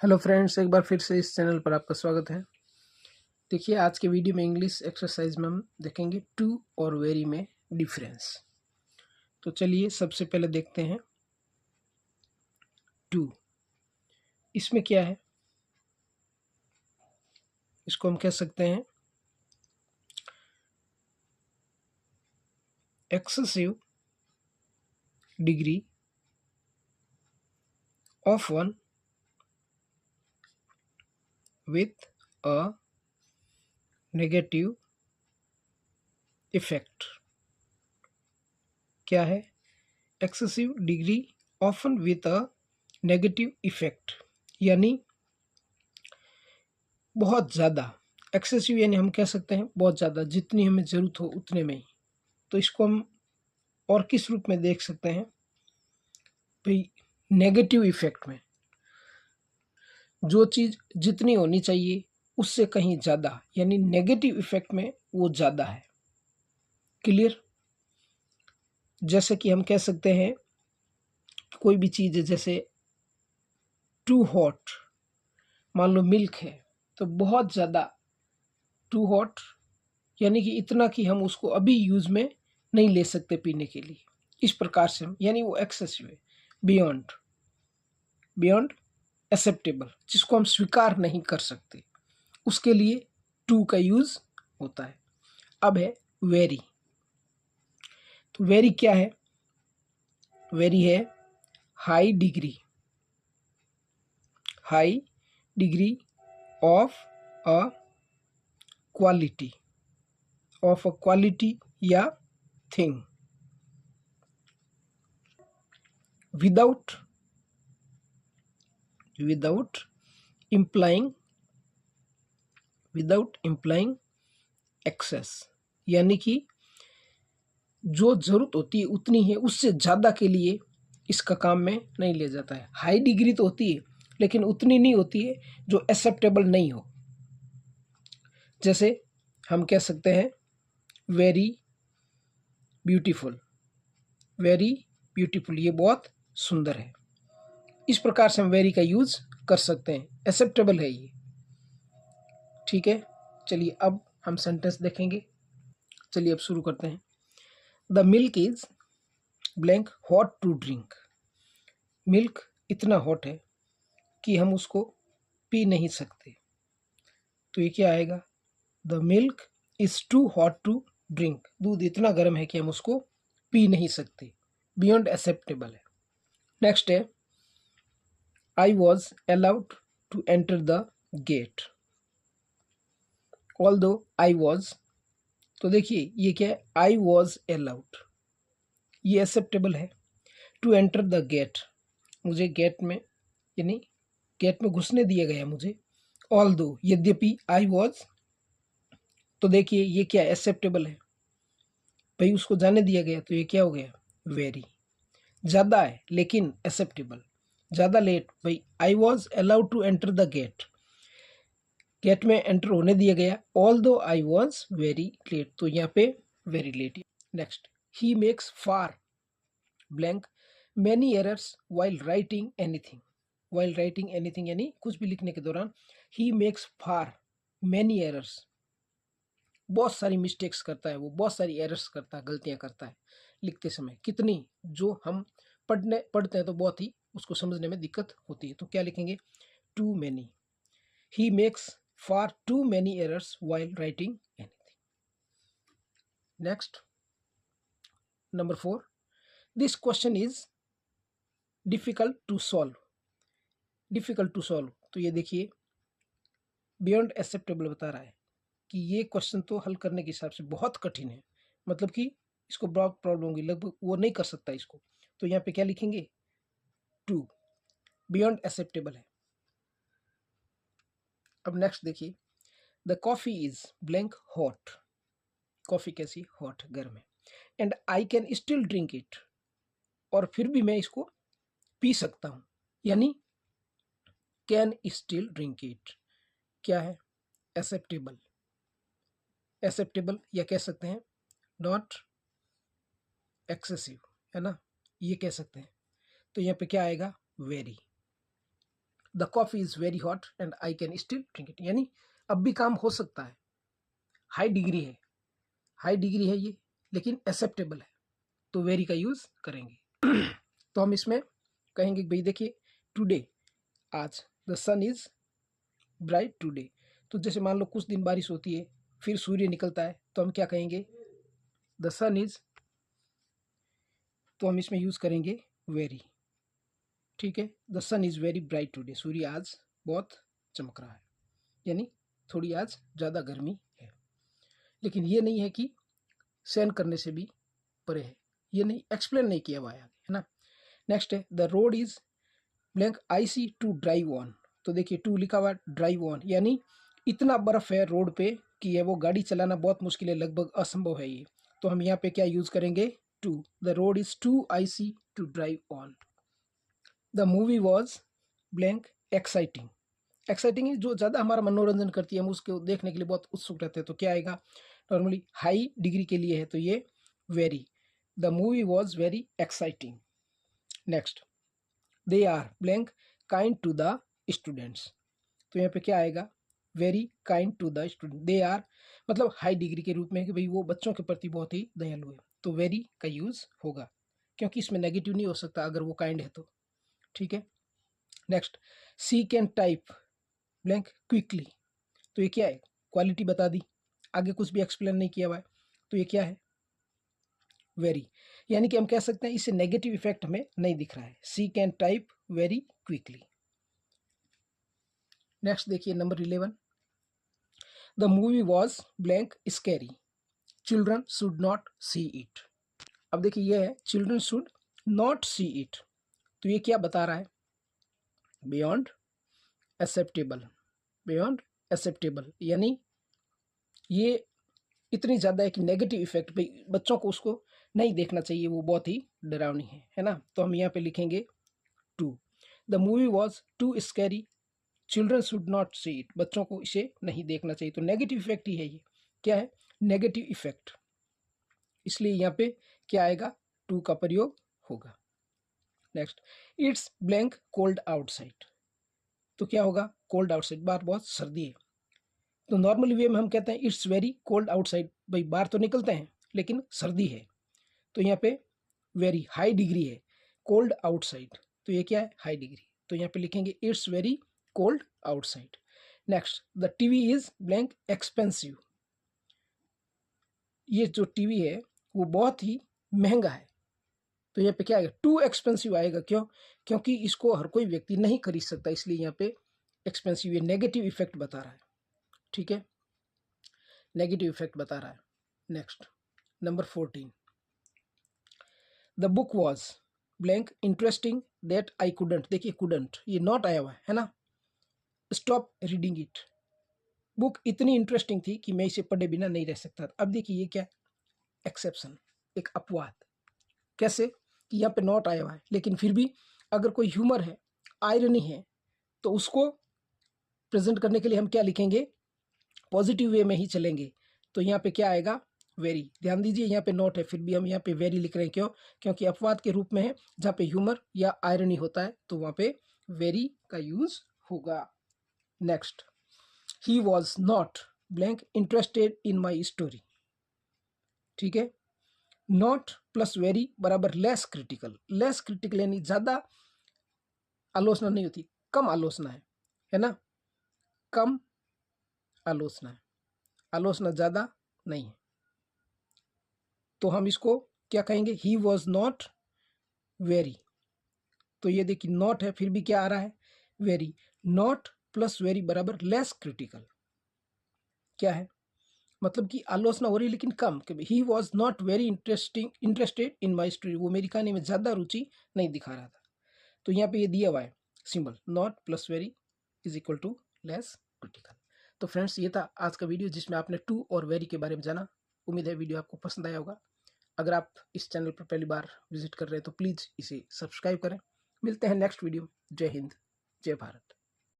Hello friends, एक बार फिर से इस चैनल पर आपका स्वागत है। देखिए, आज के वीडियो में इंग्लिश एक्सरसाइज में हम देखेंगे टू और वेरी में डिफरेंस। तो चलिए सबसे पहले देखते हैं टू। इसमें क्या है, इसको हम कह सकते हैं excessive degree of one with a negative effect. क्या है? Excessive degree often with a negative effect, यानी बहुत ज़्यादा। एक्सेसिव यानी हम कह सकते हैं बहुत ज़्यादा, जितनी हमें ज़रूरत हो उतने में ही। तो इसको हम और किस रूप में देख सकते हैं भाई? नेगेटिव इफेक्ट में जो चीज़ जितनी होनी चाहिए उससे कहीं ज़्यादा, यानी नेगेटिव इफेक्ट में वो ज़्यादा है। क्लियर? जैसे कि हम कह सकते हैं कोई भी चीज़ है, जैसे टू हॉट, मान लो मिल्क है तो बहुत ज़्यादा टू हॉट, यानी कि इतना कि हम उसको अभी यूज़ में नहीं ले सकते पीने के लिए। इस प्रकार से हम, यानी वो एक्सेसिव है, बियॉन्ड बियॉन्ड एक्सेप्टेबल, जिसको हम स्वीकार नहीं कर सकते, उसके लिए टू का यूज़ होता है। अब है वेरी। तो वेरी क्या है? वेरी है high degree of a quality, या थिंग विदाउट इम्प्लाइंग एक्सेस, यानी कि जो ज़रूरत होती है उतनी है, उससे ज़्यादा के लिए इसका काम में नहीं लिया जाता है। हाई डिग्री तो होती है लेकिन उतनी नहीं होती है जो एक्सेप्टेबल नहीं हो। जैसे हम कह सकते हैं वेरी ब्यूटीफुल, ये बहुत सुंदर है। इस प्रकार से हम वेरी का यूज़ कर सकते हैं, एक्सेप्टेबल है ये। ठीक है, चलिए अब हम सेंटेंस देखेंगे। चलिए अब शुरू करते हैं। The milk is blank hot to drink. Milk इतना हॉट है कि हम उसको पी नहीं सकते। तो ये क्या आएगा? The milk is too hot to drink. दूध इतना गर्म है कि हम उसको पी नहीं सकते, बियॉन्ड एक्सेप्टेबल है। नेक्स्ट है I was allowed to enter the gate. Although I was, तो देखिए ये क्या है? आई वॉज अलाउड, ये एक्सेप्टेबल है। टू एंटर द गेट, मुझे गेट में, यानी गेट में घुसने दिया गया मुझे। ऑल दो, यद्यपि आई वॉज, तो देखिए ये क्या एक्सेप्टेबल है भाई, उसको जाने दिया गया, तो ये क्या हो गया? वेरी। ज़्यादा है लेकिन एक्सेप्टेबल। ज़्यादा लेट, भाई I was allowed to enter the gate, gate में एंटर होने दिया गया। ऑल दो आई वॉज वेरी लेट, तो यहाँ पे very late. Next, he makes far blank many errors while writing anything, यानी कुछ भी लिखने के दौरान। He makes far many errors, बहुत सारी मिस्टेक्स करता है वो, बहुत सारी एरर्स करता है, गलतियां करता है लिखते समय। कितनी? जो हम पढ़ते हैं तो बहुत ही उसको समझने में दिक्कत होती है। तो क्या लिखेंगे? Too many. He makes far too many errors while writing anything. Next, number 4, this question is difficult to solve. तो ये देखिए बियॉन्ड एक्सेप्टेबल बता रहा है कि ये क्वेश्चन तो हल करने के हिसाब से बहुत कठिन है, मतलब कि इसको बहुत प्रॉब्लम होगी, लगभग वो नहीं कर सकता इसको। तो यहाँ पे क्या लिखेंगे? टू, बियॉन्ड एक्सेप्टेबल है। अब नेक्स्ट देखिए, the coffee is blank hot. Coffee कैसी? हॉट, गर्म है। And I can still drink it, और फिर भी मैं इसको पी सकता हूँ, यानी कैन स्टिल ड्रिंक इट क्या है? एक्सेप्टेबल या कह सकते हैं नॉट एक्सेसिव, है ना, ये कह सकते हैं। तो यहाँ पे क्या आएगा? Very. The coffee is very hot and I can still drink it, यानी अब भी काम हो सकता है, हाई डिग्री है ये, लेकिन एक्सेप्टेबल है, तो वेरी का यूज़ करेंगे। तो हम इसमें कहेंगे भाई देखिए टुडे, आज, the sun is bright today. तो जैसे मान लो कुछ दिन बारिश होती है, फिर सूर्य निकलता है, तो हम क्या कहेंगे, द सन इज़, तो हम इसमें यूज़ करेंगे वेरी, ठीक है। The sun is very bright today, सूर्य आज बहुत चमक रहा है, यानी थोड़ी आज ज़्यादा गर्मी है, लेकिन ये नहीं है कि सहन करने से भी परे है, ये नहीं एक्सप्लेन नहीं किया हुआ है आगे, है ना। नेक्स्ट है the road is blank IC to drive on. तो देखिए टू लिखा हुआ ड्राइव ऑन, यानी इतना बर्फ़ है रोड पे कि ये वो गाड़ी चलाना बहुत मुश्किल है, लगभग असंभव है ये। तो हम यहाँ पे क्या यूज़ करेंगे, too, the road is too icy to drive on. The movie was blank exciting. Exciting जो ज़्यादा हमारा मनोरंजन करती है, हम उसको देखने के लिए बहुत उत्सुक रहते हैं, तो क्या आएगा, नॉर्मली हाई डिग्री के लिए है तो ये very, the movie was very exciting. Next, they are blank kind to the students. तो यहाँ पे क्या आएगा, very kind to the student. They are मतलब हाई डिग्री के रूप में कि भाई वो बच्चों के प्रति बहुत ही दयालु है, तो वेरी का यूज़ होगा, क्योंकि इसमें नेगेटिव नहीं हो सकता अगर वो काइंड है तो, ठीक है। Next, she can type blank quickly. तो ये क्या है, क्वालिटी बता दी, आगे कुछ भी एक्सप्लेन नहीं किया हुआ है, तो ये क्या है, वेरी, यानी कि हम कह सकते हैं इससे नेगेटिव इफेक्ट हमें नहीं दिख रहा है, she can type very quickly. Next देखिए number 11, the movie was blank scary, children should not see it. अब देखिए ये है children should not see it, तो ये क्या बता रहा है, बियॉन्ड एक्सेप्टेबल, बियॉन्ड एक्सेप्टेबल, यानी ये इतनी ज़्यादा है कि नेगेटिव इफेक्ट पे बच्चों को उसको नहीं देखना चाहिए, वो बहुत ही डरावनी है ना। तो हम यहाँ पे लिखेंगे too, the movie was too scary, children should not see it, बच्चों को इसे नहीं देखना चाहिए, तो नेगेटिव इफेक्ट ही है ये, क्या है, नेगेटिव इफेक्ट, इसलिए यहाँ पे क्या आएगा, टू का प्रयोग होगा। Next, it's blank cold outside. तो क्या होगा, कोल्ड आउटसाइड, बाहर बहुत सर्दी है, तो नॉर्मली वे में हम कहते हैं इट्स वेरी कोल्ड आउटसाइड, भाई बाहर तो निकलते हैं लेकिन सर्दी है, तो यहाँ पे वेरी हाई डिग्री है, कोल्ड आउटसाइड, तो ये क्या है, हाई डिग्री, तो यहाँ पे लिखेंगे it's very cold outside. Next, the TV is blank expensive. ये जो टीवी है वो बहुत ही महंगा है, तो यहाँ पे क्या आएगा, टू एक्सपेंसिव आएगा, क्यों, क्योंकि इसको हर कोई व्यक्ति नहीं खरीद सकता, इसलिए यहाँ पे एक्सपेंसिव, ये नेगेटिव इफेक्ट बता रहा है, ठीक है, नेगेटिव इफेक्ट बता रहा है। Next number 14, the book was blank interesting that I couldn't. देखिए कुडंट ये नॉट आया हुआ है ना, स्टॉप रीडिंग इट, बुक इतनी इंटरेस्टिंग थी कि मैं इसे पढ़े बिना नहीं रह सकता। अब देखिए ये क्या, एक्सेप्शन, एक अपवाद, कैसे कि यहाँ पे नॉट आया हुआ है, लेकिन फिर भी अगर कोई ह्यूमर है, आयरनी है, तो उसको प्रेजेंट करने के लिए हम क्या लिखेंगे, पॉजिटिव वे में ही चलेंगे, तो यहाँ पे क्या आएगा, वेरी। ध्यान दीजिए यहाँ पे नॉट है, फिर भी हम यहाँ पे वेरी लिख रहे हैं, क्यों, क्योंकि अपवाद के रूप में है, जहाँ पे ह्यूमर या आयरनी होता है तो वहाँ पे वेरी का यूज होगा। Next, he was not blank interested in my story, ठीक है, नॉट प्लस वेरी बराबर लेस क्रिटिकल, लेस क्रिटिकल यानी ज़्यादा आलोचना नहीं होती, कम आलोचना है ना, कम आलोचना है, आलोचना ज़्यादा नहीं है, तो हम इसको क्या कहेंगे, ही वॉज नॉट वेरी। तो ये देखिए नॉट है, फिर भी क्या आ रहा है, वेरी, नॉट प्लस वेरी बराबर लेस क्रिटिकल, क्या है, मतलब कि आलोचना हो रही है लेकिन कम, कि he was not very interested in my story, वो मेरी कहानी में ज़्यादा रुचि नहीं दिखा रहा था, तो यहाँ पे ये दिया हुआ है symbol, not plus very is equal to less critical. तो फ्रेंड्स ये था आज का वीडियो जिसमें आपने टू और वेरी के बारे में जाना। उम्मीद है वीडियो आपको पसंद आया होगा। अगर आप इस चैनल पर पहली बार विजिट कर रहे हैं तो प्लीज़ इसे सब्सक्राइब करें। मिलते हैं नेक्स्ट वीडियो। जय हिंद, जय भारत।